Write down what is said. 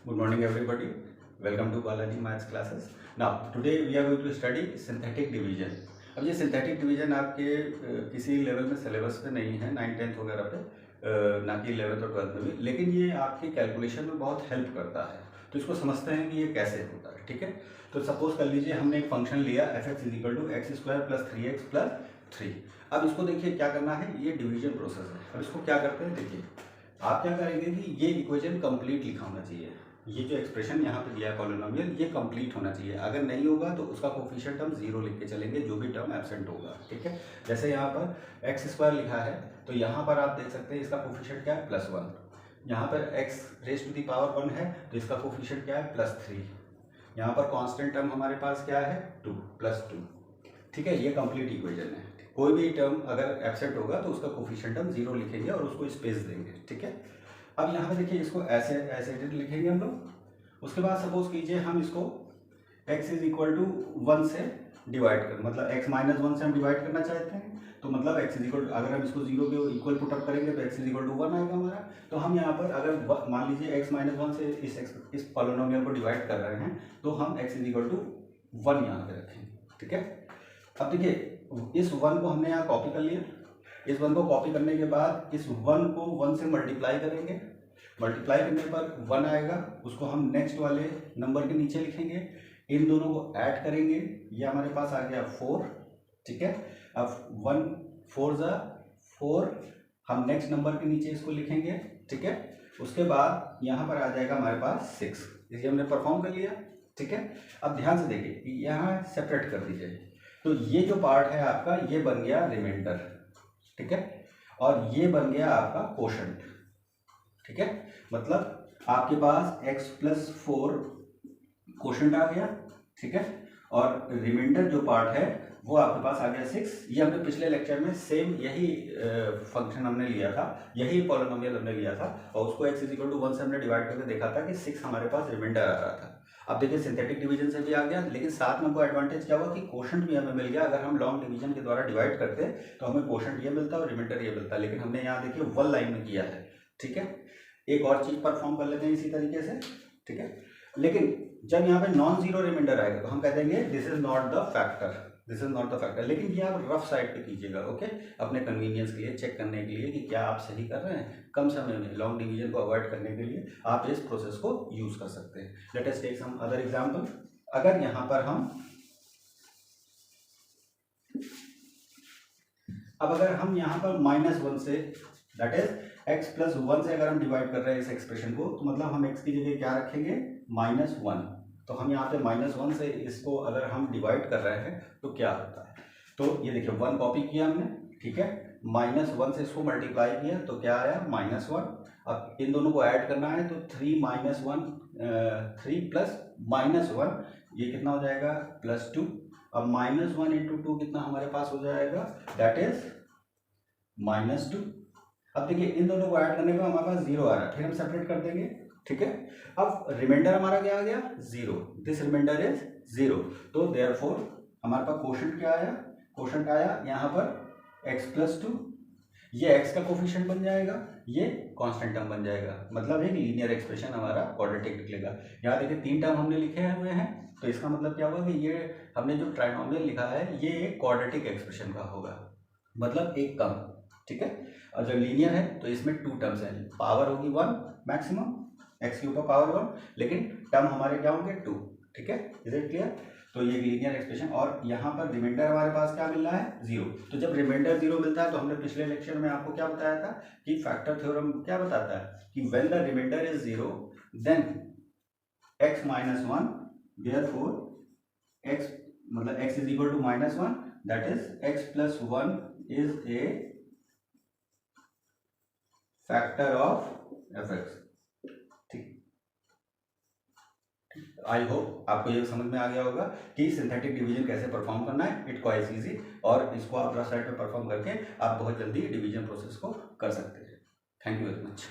Good morning, everybody. Welcome to Balaji Maths classes. Now, today we are going to study synthetic division. अब ये synthetic division आपके किसी level में syllabus पे नहीं है, 9th-10th वगैरह पे, ना कि 11th और 12th में भी, लेकिन ये आपकी कैलकुलेशन में बहुत हेल्प करता है। तो इसको समझते हैं कि ये कैसे होता है, ठीक है। तो सपोज कर लीजिए हमने एक फंक्शन लिया f(x) = x² + 3x + 3। अब इसको देखिए क्या करना है, ये डिवीजन प्रोसेस है। अब इसको क्या करते हैं, देखिए आप क्या करेंगे कि ये इक्वेशन कंप्लीट लिखा होना चाहिए। ये जो एक्सप्रेशन यहाँ पे दिया है पॉलिनोमियल, ये कंप्लीट होना चाहिए। अगर नहीं होगा तो उसका कोफिशिएंट हम 0 लिख के चलेंगे, जो भी टर्म एब्सेंट होगा, ठीक है। जैसे यहाँ पर x² लिखा है तो यहाँ पर आप देख सकते हैं इसका कोफिशिएंट क्या है, +1। यहाँ पर x⁻1 है तो इसका कोफिशिएंट क्या है, +3। यहाँ पर कांस्टेंट टर्म हमारे पास क्या है, 2 +2, ठीक है। ये कंप्लीट इक्वेशन है। कोई भी टर्म अगर एब्सेंट होगा तो उसका कोफिशिएंट हम 0 लिखेंगे और उसको स्पेस देंगे, ठीक है। अब यहाँ पे देखिए इसको ऐसे लिखेंगे हम लोग। उसके बाद सपोज कीजिए हम इसको x = 1 से डिवाइड कर, मतलब x-1 से हम डिवाइड करना चाहते हैं, तो मतलब अगर हम इसको 0 के इक्वल पुटअप करेंगे तो x = 1 आएगा हमारा। तो हम यहाँ पर अगर मान लीजिए x-1 से इस पॉलिनोमियल को डिवाइड कर रहे हैं तो हम x = 1 यहाँ पे रखेंगे, ठीक है। अब देखिए इस 1 को हमने यहाँ कॉपी कर लिया। इस 1 को कॉपी करने के बाद इस 1 को 1 से मल्टीप्लाई करेंगे। मल्टीप्लाई करने पर 1 आएगा, उसको हम नेक्स्ट वाले नंबर के नीचे लिखेंगे। इन दोनों को ऐड करेंगे, ये हमारे पास आ गया 4, ठीक है। अब 1 4 ज़ा 4, हम नेक्स्ट नंबर के नीचे इसको लिखेंगे, ठीक है। उसके बाद यहाँ पर आ जाएगा हमारे पास 6, इसे हमने परफॉर्म कर लिया, ठीक है। अब ध्यान से देखिए, यहाँ सेपरेट कर दीजिए। तो ये जो पार्ट है आपका, ये बन गया रिमाइंडर, ठीक है, और ये बन गया आपका कोशेंट, ठीक है। मतलब आपके पास x + 4 कोशेंट आ गया, ठीक है, और रिमाइंडर जो पार्ट है वो आपके पास आ गया 6। ये हमने पिछले लेक्चर में सेम यही फंक्शन हमने लिया था, यही पॉलिनोमियल हमने लिया था, और उसको x = 1 से हमने डिवाइड करके देखा था कि 6 हमारे पास रिमाइंडर आ रहा था। अब देखिए सिंथेटिक डिवीजन से भी आ गया, लेकिन साथ में वो एडवांटेज क्या हुआ कि कोशेंट भी हमें मिल गया। अगर हम लॉन्ग डिवीजन के द्वारा डिवाइड करते तो हमें कोशेंट ये मिलता और रिमाइंडर ये मिलता, लेकिन हमने यहाँ देखिए 1 लाइन में किया है, ठीक है। एक और चीज परफॉर्म कर लेते हैं इसी तरीके से, ठीक है। लेकिन जब यहाँ पे नॉन जीरो रिमाइंडर आएगा तो हम कह देंगे this is not the factor, this is not the factor. लेकिन ये आप रफ साइड पे कीजिएगा, ओके, अपने कन्वीनियंस के लिए, चेक करने के लिए कि क्या आप सही कर रहे हैं। कम समय में लॉन्ग डिवीजन को अवॉइड करने के लिए आप इस प्रोसेस को यूज कर सकते हैं। Let us take some other example. अगर यहाँ पर हम यहाँ पर -1 से, दैट इज x + 1 से अगर हम डिवाइड कर रहे हैं इस एक्सप्रेशन को, तो मतलब हम x की जगह क्या रखेंगे, -1। तो हम यहाँ पे -1 से इसको अगर हम डिवाइड कर रहे हैं तो क्या होता है, तो ये देखिए 1 कॉपी किया हमने, ठीक है, -1 से इसको मल्टीप्लाई किया तो क्या आया, -1। अब इन दोनों को ऐड करना है तो 3 + -1, ये कितना हो जाएगा, +2। अब -1 × 2 कितना हमारे पास हो जाएगा, दैट इज -2। अब देखिए इन दोनों को ऐड करने पर हमारे पास 0 आ रहा है, फिर हम सेपरेट कर देंगे, ठीक है। अब रिमाइंडर हमारा क्या आ गया, 0, दिस रिमाइंडर इज 0। तो देयरफॉर हमारे पास कोशेंट क्या आया, कोशेंट आया यहाँ पर x + 2, ये x का कोफिशिएंट बन जाएगा, ये कांस्टेंट टर्म बन जाएगा, मतलब एक लीनियर एक्सप्रेशन हमारा क्वाड्रेटिक निकलेगा। यहाँ देखिए 3 टर्म हमने लिखे हुए हैं, तो इसका मतलब क्या हुआ कि ये हमने जो ट्राइनोमियल लिखा है ये एक क्वाड्रेटिक एक्सप्रेशन का होगा, मतलब एक कम, ठीक है। और जब लीनियर है तो इसमें 2 टर्म्स हैं, पावर होगी 1 मैक्सिमम, x के ऊपर पावर 1, लेकिन टर्म हमारे क्या होंगे, 2, ठीक है। Is it clear. तो ये लीनियर एक्सप्रेशन, और यहाँ पर रिमाइंडर हमारे पास क्या मिल रहा है, 0। तो जब रिमाइंडर 0 मिलता है तो हमने पिछले लेक्चर में आपको क्या बताया था कि फैक्टर थ्योरम क्या बताता है कि when the remainder is 0 then x - 1, therefore x मतलब x = -1, that is x + 1 is a factor of fx, ठीक। आई होप आपको ये समझ में आ गया होगा कि सिंथेटिक डिवीजन कैसे परफॉर्म करना है। इट क्वाइट इजी, और इसको आप रफ साइड पे परफॉर्म करके आप बहुत जल्दी डिवीजन प्रोसेस को कर सकते हैं। Thank you very much.